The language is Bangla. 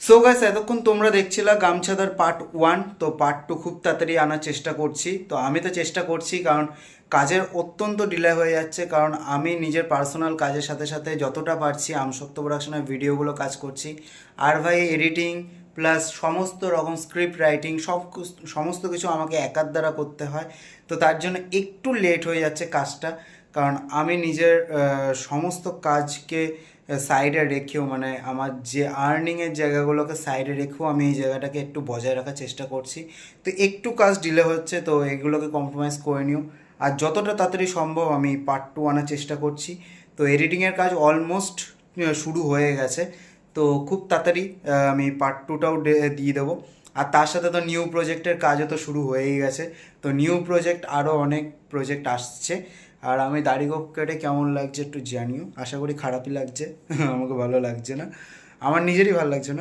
সো গাইস, এতক্ষণ তোমরা দেখছিলা গামছাদার পার্ট 1। তো পার্ট 2 খুব তাড়াতাড়ি আনার চেষ্টা করছি। তো আমি তো চেষ্টা করছি, কারণ কাজের অত্যন্ত ডিলে হয়ে যাচ্ছে, কারণ আমি নিজের পার্সোনাল কাজের সাথে সাথে যতটা পারছি আমসত্ত্ব প্রোডাকশনের ভিডিওগুলো কাজ করছি। আর ভাই এডিটিং প্লাস সমস্ত রকম স্ক্রিপ্ট রাইটিং সমস্ত কিছু আমাকে একার দ্বারা করতে হয়। তো তার জন্য একটু লেট হয়ে যাচ্ছে কাজটা, কারণ আমি নিজের সমস্ত কাজকে সাইডে রেখেও, মানে আমার যে আর্নিংয়ের জায়গাগুলোকে সাইডে রেখেও আমি এই জায়গাটাকে একটু বজায় রাখার চেষ্টা করছি। তো একটু কাজ ডিলে হচ্ছে, তো এগুলোকে কম্প্রোমাইজ করে নিও। আর যতটা তাড়াতাড়ি সম্ভব আমি পার্ট 2 আনার চেষ্টা করছি। তো এডিটিংয়ের কাজ অলমোস্ট শুরু হয়ে গেছে। তো খুব তাড়াতাড়ি আমি পার্ট 2টাও দিয়ে দেবো। আর তার সাথে তো নিউ প্রজেক্টের কাজও তো শুরু হয়েই গেছে। তো নিউ প্রজেক্ট, আরও অনেক প্রজেক্ট আসছে। আর আমি দাড়ি গোঁফ কেটে কেমন লাগছে একটু জানিও, আশা করি খারাপই লাগছে। আমাকে ভালো লাগছে না, আমার নিজেরই ভালো লাগছে না।